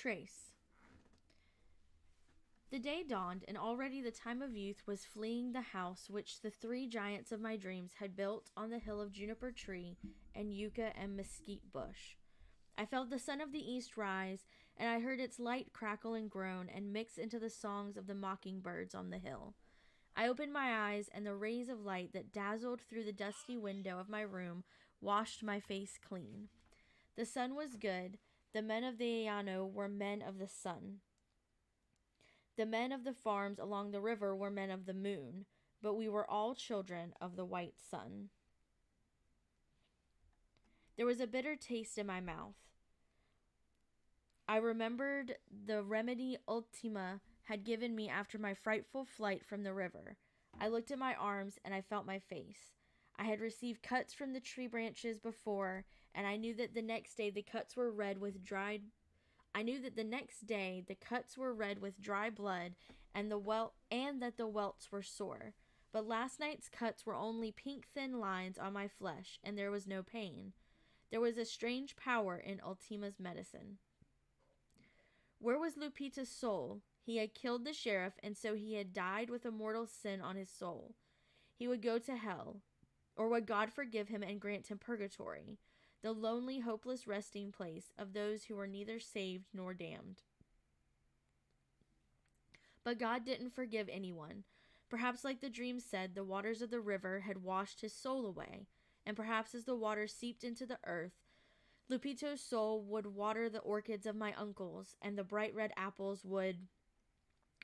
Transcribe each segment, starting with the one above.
Trace. The day dawned, and already the time of youth was fleeing the house which the three giants of my dreams had built on the hill of juniper tree and yucca and mesquite bush. I felt the sun of the east rise, and I heard its light crackle and groan and mix into the songs of the mockingbirds on the hill. I opened my eyes, and the rays of light that dazzled through the dusty window of my room washed my face clean. The sun was good. The men of the Llano were men of the sun. The men of the farms along the river were men of the moon, but we were all children of the white sun. There was a bitter taste in my mouth. I remembered the remedy Ultima had given me after my frightful flight from the river. I looked at my arms, and I felt my face. I had received cuts from the tree branches before, and I knew that the next day the cuts were red with dry blood, and that the welts were sore. But last night's cuts were only pink thin lines on my flesh, and there was no pain. There was a strange power in Ultima's medicine. Where was Lupito's soul? He had killed the sheriff, and so he had died with a mortal sin on his soul. He would go to hell. Or would God forgive him and grant him purgatory, the lonely, hopeless resting place of those who were neither saved nor damned? But God didn't forgive anyone. Perhaps, like the dream said, the waters of the river had washed his soul away, and perhaps as the waters seeped into the earth, Lupito's soul would water the orchids of my uncles, and the bright red apples would...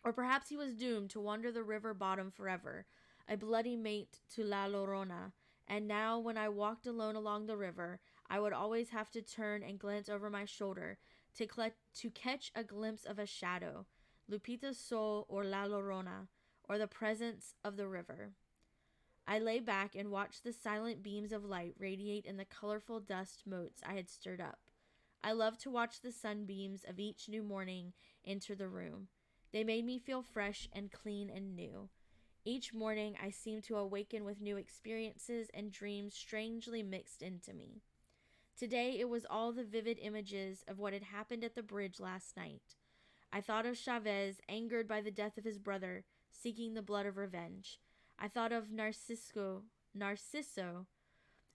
Or perhaps he was doomed to wander the river bottom forever, a bloody mate to La Llorona, and now when I walked alone along the river, I would always have to turn and glance over my shoulder to catch a glimpse of a shadow, Lupito's soul or La Llorona, or the presence of the river. I lay back and watched the silent beams of light radiate in the colorful dust motes I had stirred up. I loved to watch the sunbeams of each new morning enter the room. They made me feel fresh and clean and new. Each morning I seemed to awaken with new experiences and dreams strangely mixed into me. Today it was all the vivid images of what had happened at the bridge last night. I thought of Chavez, angered by the death of his brother, seeking the blood of revenge. I thought of Narciso,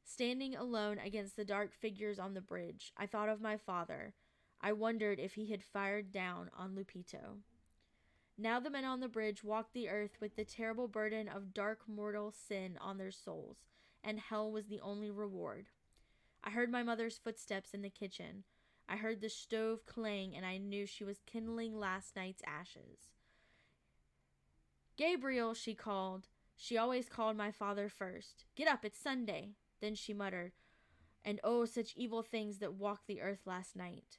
standing alone against the dark figures on the bridge. I thought of my father. I wondered if he had fired down on Lupito. Now the men on the bridge walked the earth with the terrible burden of dark mortal sin on their souls, and hell was the only reward. I heard my mother's footsteps in the kitchen. I heard the stove clang, and I knew she was kindling last night's ashes. "Gabriel," she called. She always called my father first. "Get up, it's Sunday." Then she muttered, "And oh, such evil things that walked the earth last night."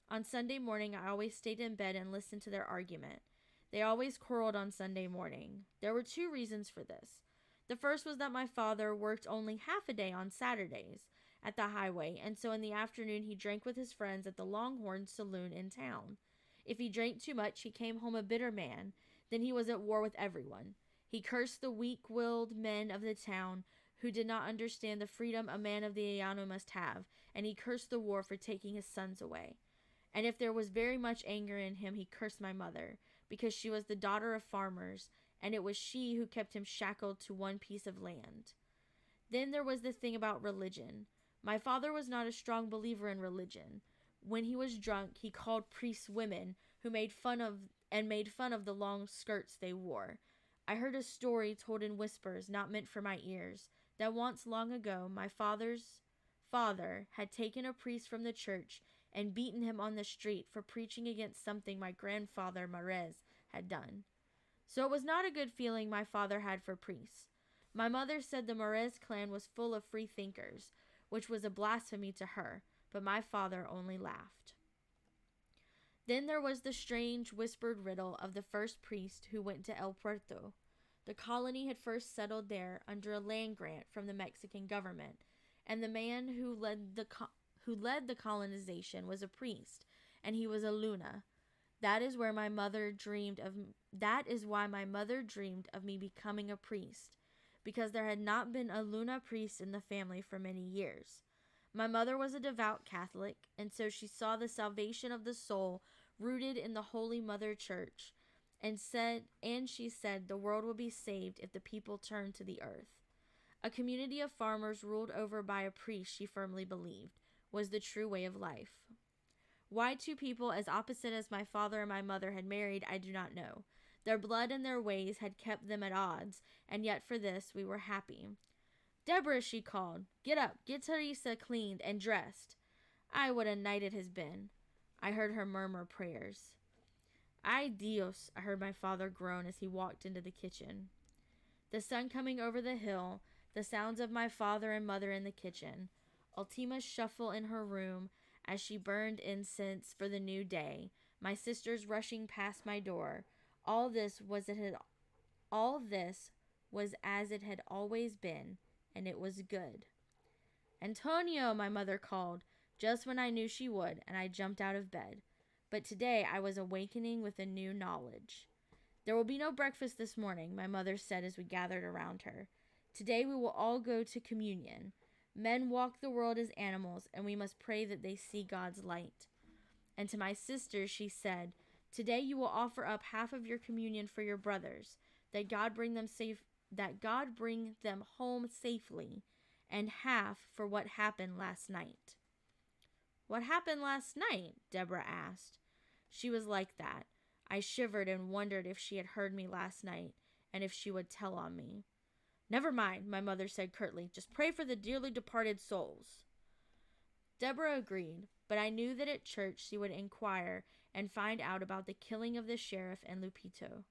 On Sunday morning I always stayed in bed and listened to their argument. They always quarreled on Sunday morning. There were 2 reasons for this. The first was that my father worked only half a day on Saturdays at the highway, and so in the afternoon he drank with his friends at the Longhorn Saloon in town. If he drank too much, he came home a bitter man. Then he was at war with everyone. He cursed the weak-willed men of the town who did not understand the freedom a man of the Llano must have, and he cursed the war for taking his sons away. And if there was very much anger in him, he cursed my mother, because she was the daughter of farmers, and it was she who kept him shackled to one piece of land. Then there was the thing about religion. My father was not a strong believer in religion. When he was drunk, he called priests women, who made fun of the long skirts they wore. I heard a story told in whispers, not meant for my ears, that once long ago my father's father had taken a priest from the church and beaten him on the street for preaching against something my grandfather Marez had done. So it was not a good feeling my father had for priests. My mother said the Marez clan was full of free thinkers, which was a blasphemy to her, but my father only laughed. Then there was the strange whispered riddle of the first priest who went to El Puerto. The colony had first settled there under a land grant from the Mexican government, and the man who led the colonization was a priest, and he was a Luna. That is why my mother dreamed of me becoming a priest, because there had not been a Luna priest in the family for many years. My mother was a devout Catholic, and so she saw the salvation of the soul rooted in the Holy Mother Church, and she said the world will be saved if the people turn to the earth. A community of farmers ruled over by a priest, she firmly believed, was the true way of life. Why two people as opposite as my father and my mother had married, I do not know. Their blood and their ways had kept them at odds, and yet for this we were happy. Deborah, she called, get up, get Teresa cleaned and dressed. Ay, what a night it has been. I heard her murmur prayers. Ay, Dios, I heard my father groan as he walked into the kitchen. The sun coming over the hill, the sounds of my father and mother in the kitchen, Ultima's shuffle in her room as she burned incense for the new day, my sisters rushing past my door, all this was as it had always been, and it was good. Antonio, my mother called, just when I knew she would, and I jumped out of bed. But today I was awakening with a new knowledge. There will be no breakfast this morning, my mother said as we gathered around her. Today we will all go to communion. Men walk the world as animals, and we must pray that they see God's light. And to my sisters she said, today you will offer up half of your communion for your brothers, that God bring them home safely, and half for what happened last night. What happened last night? Deborah asked. She was like that. I shivered and wondered if she had heard me last night, and if she would tell on me. Never mind, my mother said curtly. Just pray for the dearly departed souls. Deborah agreed, but I knew that at church she would inquire and find out about the killing of the sheriff and Lupito.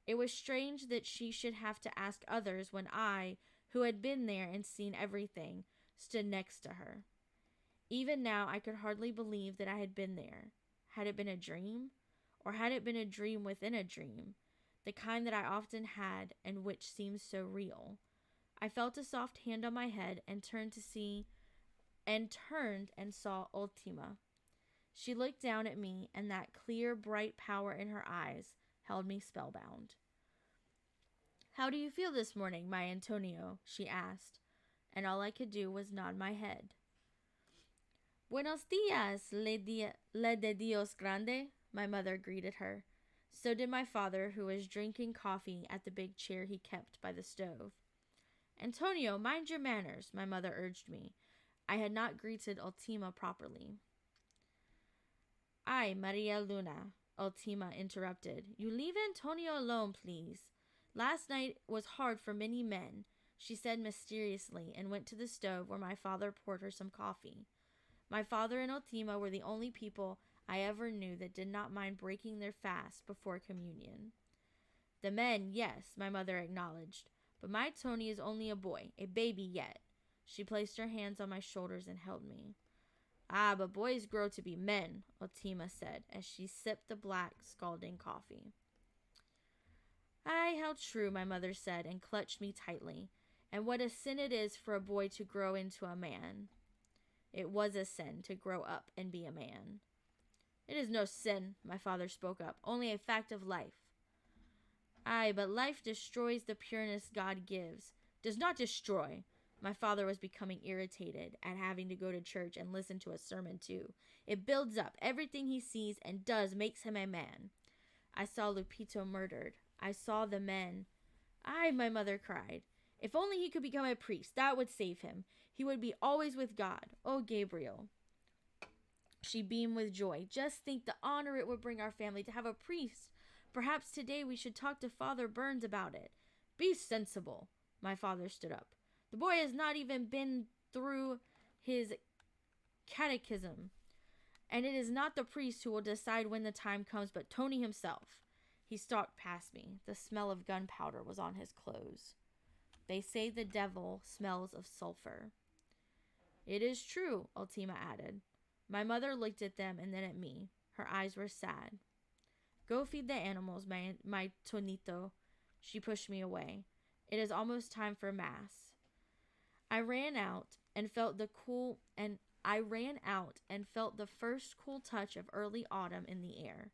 It was strange that she should have to ask others when I, who had been there and seen everything, stood next to her. Even now I could hardly believe that I had been there. Had it been a dream? Or had it been a dream within a dream? The kind that I often had and which seems so real. I felt a soft hand on my head and turned and saw Ultima. She looked down at me, and that clear, bright power in her eyes held me spellbound. How do you feel this morning, my Antonio? She asked, and all I could do was nod my head. Buenos dias, le de Dios grande, my mother greeted her. So did my father, who was drinking coffee at the big chair he kept by the stove. Antonio, mind your manners, my mother urged me. I had not greeted Ultima properly. Ay, Maria Luna, Ultima interrupted. You leave Antonio alone, please. Last night was hard for many men, she said mysteriously, and went to the stove where my father poured her some coffee. My father and Ultima were the only people I ever knew that did not mind breaking their fast before communion. The men, yes, my mother acknowledged, but my Tony is only a boy, a baby yet. She placed her hands on my shoulders and held me. Ah, but boys grow to be men, Ultima said, as she sipped the black, scalding coffee. Ay, how true, my mother said, and clutched me tightly. And what a sin it is for a boy to grow into a man. It was a sin to grow up and be a man. It is no sin, my father spoke up, only a fact of life. Ay, but life destroys the pureness God gives. Does not destroy. My father was becoming irritated at having to go to church and listen to a sermon too. It builds up. Everything he sees and does makes him a man. I saw Lupito murdered. I saw the men. Ay, my mother cried. If only he could become a priest, that would save him. He would be always with God. Oh, Gabriel. She beamed with joy. Just think the honor it would bring our family to have a priest. Perhaps today we should talk to Father Burns about it. Be sensible. My father stood up. The boy has not even been through his catechism. And it is not the priest who will decide when the time comes, but Tony himself. He stalked past me. The smell of gunpowder was on his clothes. They say the devil smells of sulfur. It is true, Ultima added. My mother looked at them and then at me. Her eyes were sad. Go feed the animals, my Tonito. She pushed me away. It is almost time for mass. I ran out and felt the first cool touch of early autumn in the air.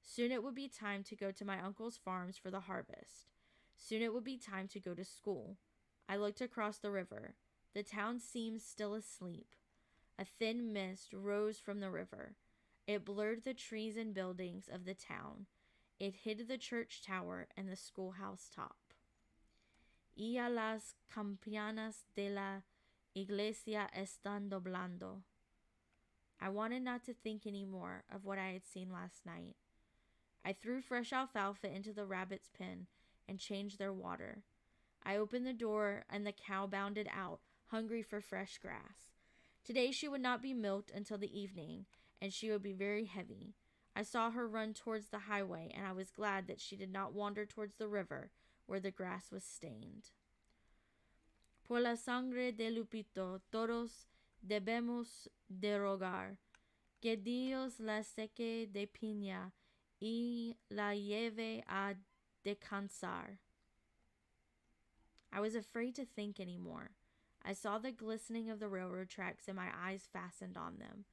Soon it would be time to go to my uncle's farms for the harvest. Soon it would be time to go to school. I looked across the river. The town seemed still asleep. A thin mist rose from the river. It blurred the trees and buildings of the town. It hid the church tower and the schoolhouse top. Y a las campanas de la iglesia están doblando. I wanted not to think any more of what I had seen last night. I threw fresh alfalfa into the rabbit's pen and changed their water. I opened the door and the cow bounded out, hungry for fresh grass. Today she would not be milked until the evening, and she would be very heavy. I saw her run towards the highway, and I was glad that she did not wander towards the river, where the grass was stained. Por la sangre de Lupito, todos debemos derogar, que Dios la seque de piña y la lleve a descansar. I was afraid to think any more. I saw the glistening of the railroad tracks, and my eyes fastened on them.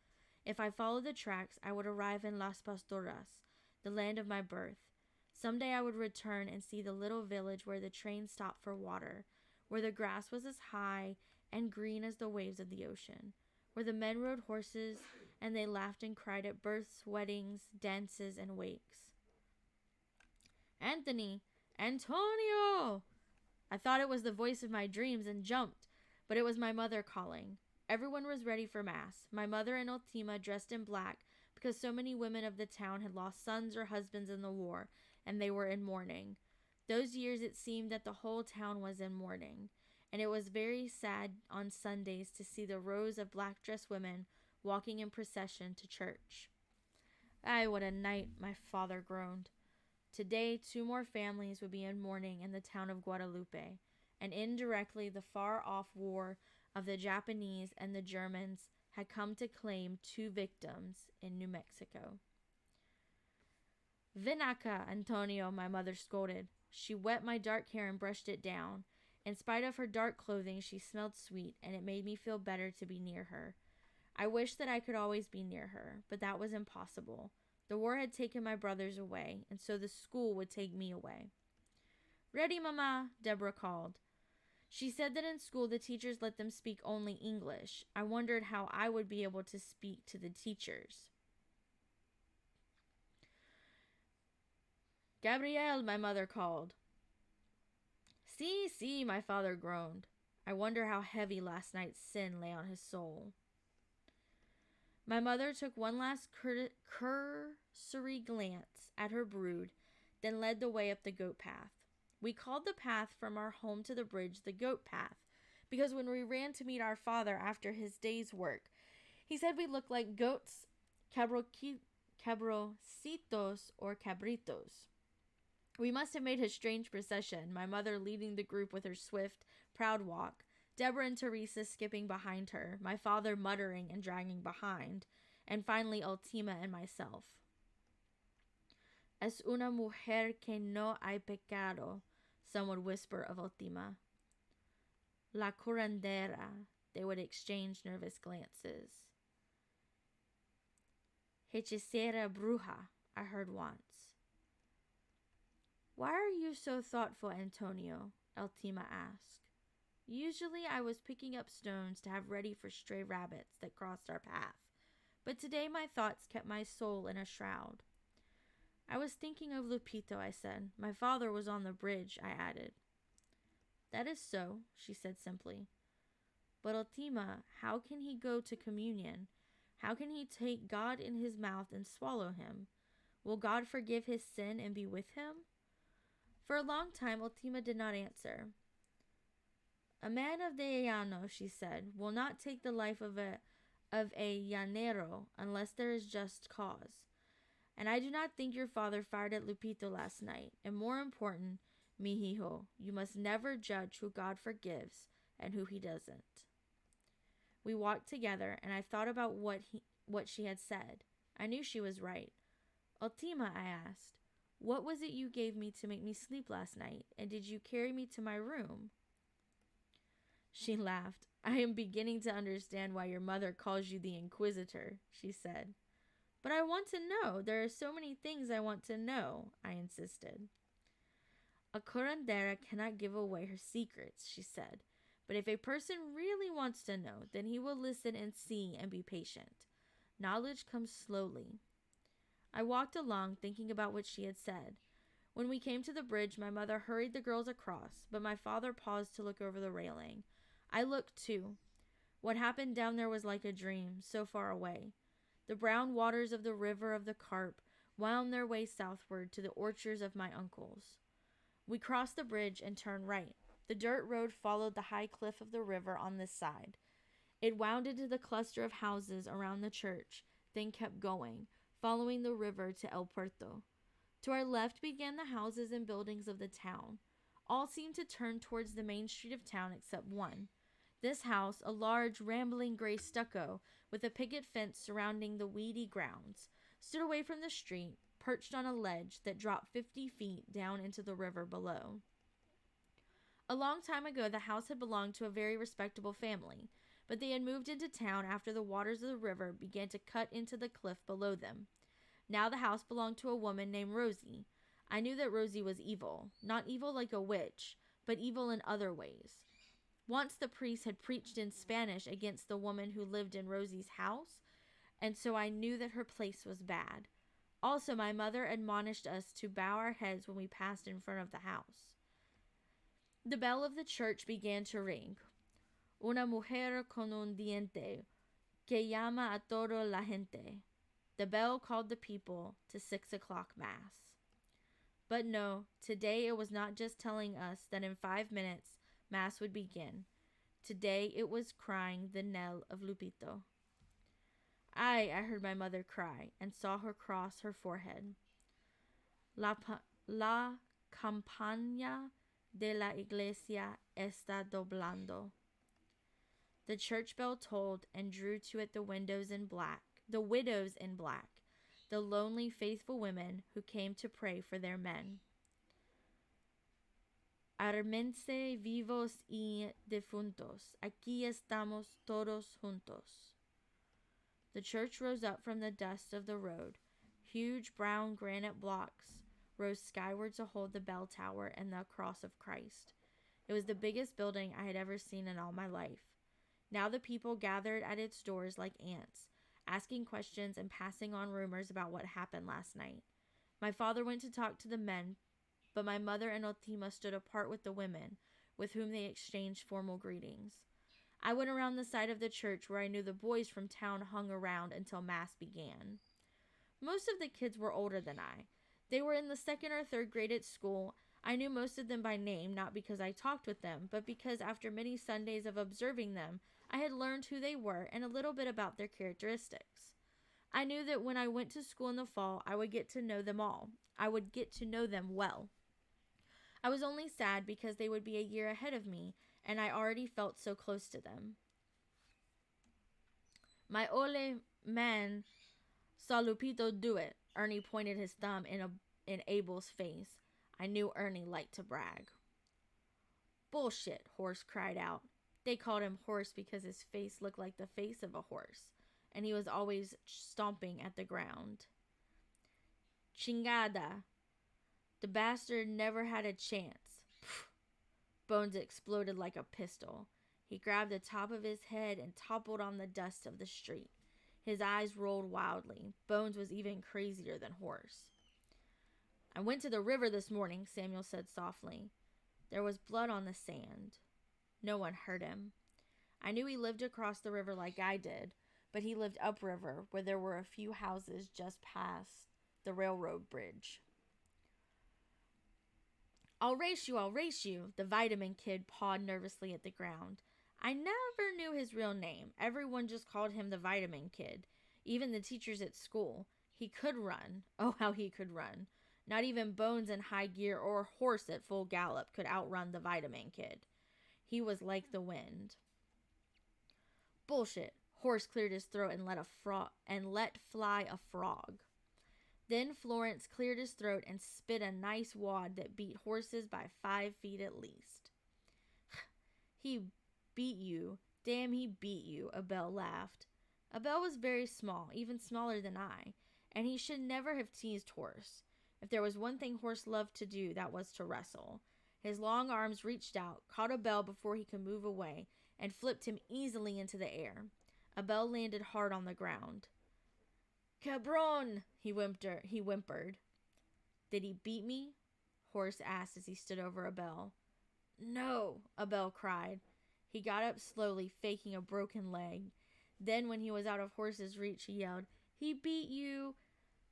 If I followed the tracks, I would arrive in Las Pastoras, the land of my birth. Someday I would return and see the little village where the train stopped for water, where the grass was as high and green as the waves of the ocean, where the men rode horses and they laughed and cried at births, weddings, dances, and wakes. Anthony! Antonio! I thought it was the voice of my dreams and jumped, but it was my mother calling. Everyone was ready for Mass. My mother and Ultima dressed in black because so many women of the town had lost sons or husbands in the war, and they were in mourning. Those years it seemed that the whole town was in mourning, and it was very sad on Sundays to see the rows of black-dressed women walking in procession to church. Ay, what a night, my father groaned. Today, 2 more families would be in mourning in the town of Guadalupe, and indirectly the far-off war of the Japanese and the Germans had come to claim 2 victims in New Mexico. Ven acá, Antonio, my mother scolded. She wet my dark hair and brushed it down. In spite of her dark clothing, she smelled sweet, and it made me feel better to be near her. I wished that I could always be near her, but that was impossible. The war had taken my brothers away, and so the school would take me away. Ready, Mama, Deborah called. She said that in school the teachers let them speak only English. I wondered how I would be able to speak to the teachers. Gabriel, my mother called. See, my father groaned. I wonder how heavy last night's sin lay on his soul. My mother took one last cursory glance at her brood, then led the way up the goat path. We called the path from our home to the bridge the goat path, because when we ran to meet our father after his day's work, he said we looked like goats, cabrocitos, or cabritos. We must have made a strange procession, my mother leading the group with her swift, proud walk, Deborah and Teresa skipping behind her, my father muttering and dragging behind, and finally Ultima and myself. Es una mujer que no hay pecado, some would whisper of Ultima. La curandera, they would exchange nervous glances. Hechicera bruja, I heard once. Why are you so thoughtful, Antonio? Ultima asked. Usually I was picking up stones to have ready for stray rabbits that crossed our path, but today my thoughts kept my soul in a shroud. I was thinking of Lupito, I said. My father was on the bridge, I added. That is so, she said simply. But Ultima, how can he go to communion? How can he take God in his mouth and swallow him? Will God forgive his sin and be with him? For a long time, Ultima did not answer. A man of the llano, she said, will not take the life of a llanero unless there is just cause. And I do not think your father fired at Lupito last night. And more important, mihijo, you must never judge who God forgives and who he doesn't. We walked together, and I thought about what she had said. I knew she was right. Ultima, I asked, what was it you gave me to make me sleep last night, and did you carry me to my room? She laughed. I am beginning to understand why your mother calls you the Inquisitor, she said. But I want to know. There are so many things I want to know, I insisted. A curandera cannot give away her secrets, she said. But if a person really wants to know, then he will listen and see and be patient. Knowledge comes slowly. I walked along, thinking about what she had said. When we came to the bridge, my mother hurried the girls across, but my father paused to look over the railing. I looked too. What happened down there was like a dream, so far away. The brown waters of the river of the Carp wound their way southward to the orchards of my uncles. We crossed the bridge and turned right. The dirt road followed the high cliff of the river on this side. It wound into the cluster of houses around the church, then kept going, following the river to El Puerto. To our left began the houses and buildings of the town. All seemed to turn towards the main street of town except one. This house, a large, rambling gray stucco with a picket fence surrounding the weedy grounds, stood away from the street, perched on a ledge that dropped 50 feet down into the river below. A long time ago, the house had belonged to a very respectable family, but they had moved into town after the waters of the river began to cut into the cliff below them. Now the house belonged to a woman named Rosie. I knew that Rosie was evil, not evil like a witch, but evil in other ways. Once the priest had preached in Spanish against the woman who lived in Rosie's house, and so I knew that her place was bad. Also, my mother admonished us to bow our heads when we passed in front of the house. The bell of the church began to ring. Una mujer con un diente que llama a toda la gente. The bell called the people to 6 o'clock Mass. But no, today it was not just telling us that in 5 minutes Mass would begin. Today it was crying the knell of Lupito. I heard my mother cry and saw her cross her forehead. La campana de la iglesia está doblando. The church bell tolled and drew to it the widows in black, the lonely, faithful women who came to pray for their men. Armense vivos y defuntos, aquí estamos todos juntos. The church rose up from the dust of the road. Huge brown granite blocks rose skyward to hold the bell tower and the cross of Christ. It was the biggest building I had ever seen in all my life. Now the people gathered at its doors like ants, asking questions and passing on rumors about what happened last night. My father went to talk to the men, but my mother and Ultima stood apart with the women, with whom they exchanged formal greetings. I went around the side of the church where I knew the boys from town hung around until Mass began. Most of the kids were older than I. They were in the 2nd or 3rd grade at school. I knew most of them by name, not because I talked with them, but because after many Sundays of observing them, I had learned who they were and a little bit about their characteristics. I knew that when I went to school in the fall, I would get to know them all. I would get to know them well. I was only sad because they would be a year ahead of me, and I already felt so close to them. My ole man saw Lupito do it. Ernie pointed his thumb in Abel's face. I knew Ernie liked to brag. Bullshit, Horse cried out. They called him Horse because his face looked like the face of a horse, and he was always stomping at the ground. Chingada. The bastard never had a chance. Bones exploded like a pistol. He grabbed the top of his head and toppled on the dust of the street. His eyes rolled wildly. Bones was even crazier than Horse. I went to the river this morning, Samuel said softly. There was blood on the sand. No one heard him. I knew he lived across the river like I did, but he lived upriver, where there were a few houses just past the railroad bridge. I'll race you, the vitamin kid pawed nervously at the ground. I never knew his real name. Everyone just called him the vitamin kid, even the teachers at school. He could run. Oh, how he could run. Not even Bones in high gear or Horse at full gallop could outrun the vitamin kid. He was like the wind. Bullshit. Horse cleared his throat and let fly a frog. Then Florence cleared his throat and spit a nice wad that beat Horse's by 5 feet at least. He beat you. Damn, he beat you, Abel laughed. Abel was very small, even smaller than I, and he should never have teased Horse. If there was one thing Horse loved to do, that was to wrestle. His long arms reached out, caught Abel before he could move away, and flipped him easily into the air. Abel landed hard on the ground. Cabron, he whimpered. Did he beat me? Horace asked as he stood over Abel. No, Abel cried. He got up slowly, faking a broken leg. Then, when he was out of Horace's reach, he yelled, He beat you!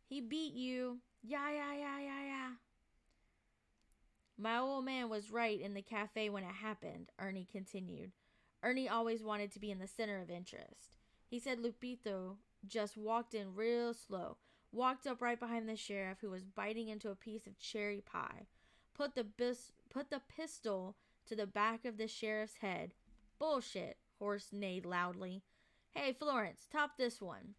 He beat you! Yeah, yeah, yeah, yeah, yeah. My old man was right in the cafe when it happened, Ernie continued. Ernie always wanted to be in the center of interest. He said Lupito just walked in real slow, walked up right behind the sheriff, who was biting into a piece of cherry pie, put the pistol to the back of the sheriff's head. Bullshit, Horace neighed loudly. Hey, Florence, top this one.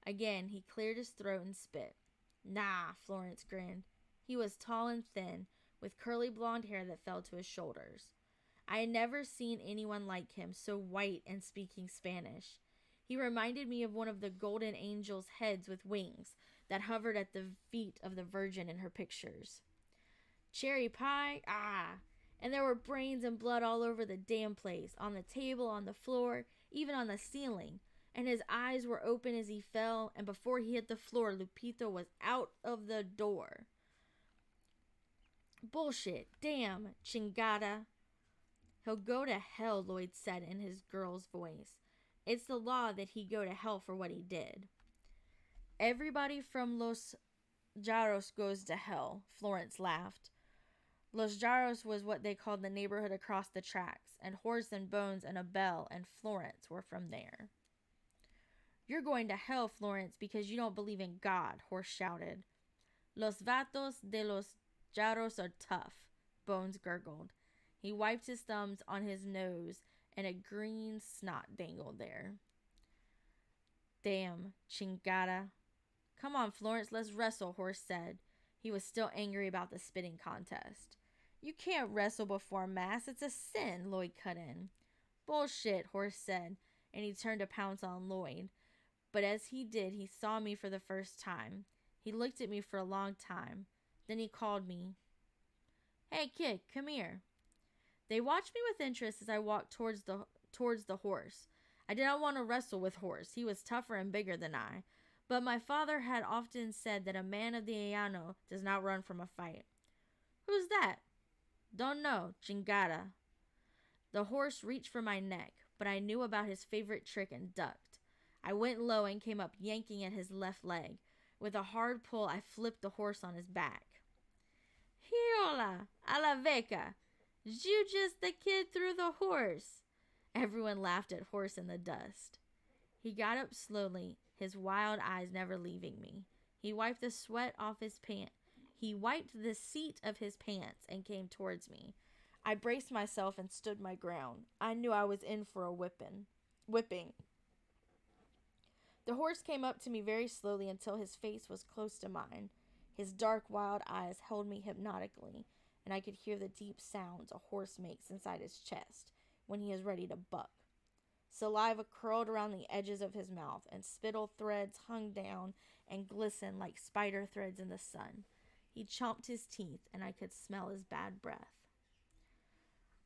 Again, he cleared his throat and spit. Nah, Florence grinned. He was tall and thin, with curly blonde hair that fell to his shoulders. I had never seen anyone like him, so white and speaking Spanish. He reminded me of one of the golden angels' heads with wings that hovered at the feet of the Virgin in her pictures. Cherry pie? Ah! And there were brains and blood all over the damn place, on the table, on the floor, even on the ceiling. And his eyes were open as he fell, and before he hit the floor, Lupito was out of the door. Bullshit. Damn. Chingada. He'll go to hell, Lloyd said in his girl's voice. It's the law that he go to hell for what he did. Everybody from Los Jarros goes to hell, Florence laughed. Los Jarros was what they called the neighborhood across the tracks, and Horace and Bones and Abel and Florence were from there. You're going to hell, Florence, because you don't believe in God, Horace shouted. Los vatos de los Jarros are tough, Bones gurgled. He wiped his thumbs on his nose, and a green snot dangled there. Damn, chingada. Come on, Florence, let's wrestle, Horace said. He was still angry about the spitting contest. You can't wrestle before Mass. It's a sin, Lloyd cut in. Bullshit, Horace said, and he turned to pounce on Lloyd. But as he did, he saw me for the first time. He looked at me for a long time. Then he called me. Hey, kid, come here. They watched me with interest as I walked towards the horse. I did not want to wrestle with Horace. He was tougher and bigger than I. But my father had often said that a man of the Llano does not run from a fight. Who's that? Don't know, chingada. The horse reached for my neck, but I knew about his favorite trick and ducked. I went low and came up yanking at his left leg. With a hard pull, I flipped the horse on his back. Hiola, a la veca. You just the kid threw the horse. Everyone laughed at Horace in the dust. He got up slowly, his wild eyes never leaving me. He wiped the sweat off his pants. He wiped the seat of his pants and came towards me. I braced myself and stood my ground. I knew I was in for a whipping. The horse came up to me very slowly until his face was close to mine. His dark, wild eyes held me hypnotically, and I could hear the deep sounds a horse makes inside his chest when he is ready to buck. Saliva curled around the edges of his mouth, and spittle threads hung down and glistened like spider threads in the sun. He chomped his teeth, and I could smell his bad breath.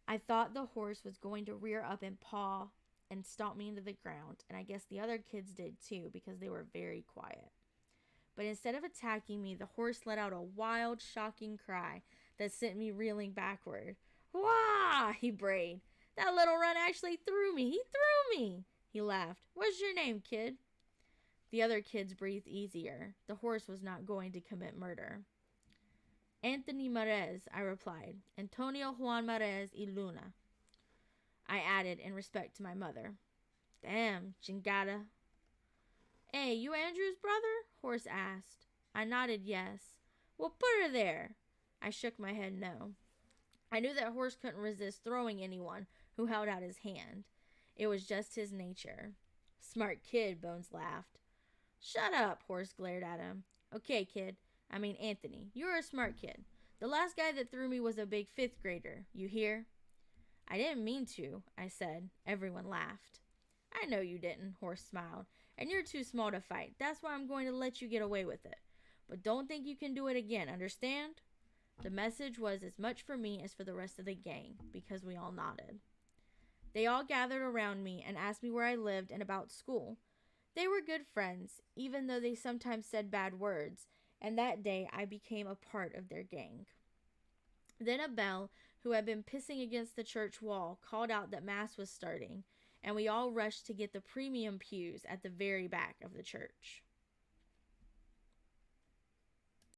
I thought the horse was going to rear up and paw and stomp me into the ground, and I guess the other kids did too, because they were very quiet. But instead of attacking me, the horse let out a wild, shocking cry that sent me reeling backward. Wah! He brayed. That little run actually threw me. He threw me. He laughed. What's your name, kid? The other kids breathed easier. The horse was not going to commit murder. Anthony Marez, I replied. Antonio Juan Marez y Luna. I added in respect to my mother. Damn, chingada. Hey, you Andrew's brother? Horace asked. I nodded yes. Well, put her there. I shook my head no. I knew that Horace couldn't resist throwing anyone who held out his hand. It was just his nature. Smart kid, Bones laughed. Shut up, Horace glared at him. Okay, kid. I mean Anthony, you're a smart kid. The last guy that threw me was a big 5th grader. You hear? I didn't mean to, I said. Everyone laughed. I know you didn't, Horace smiled. And you're too small to fight. That's why I'm going to let you get away with it. But don't think you can do it again, understand? The message was as much for me as for the rest of the gang, because we all nodded. They all gathered around me and asked me where I lived and about school. They were good friends, even though they sometimes said bad words, and that day I became a part of their gang. Then a bell, who had been pissing against the church wall, called out that Mass was starting, and we all rushed to get the premium pews at the very back of the church.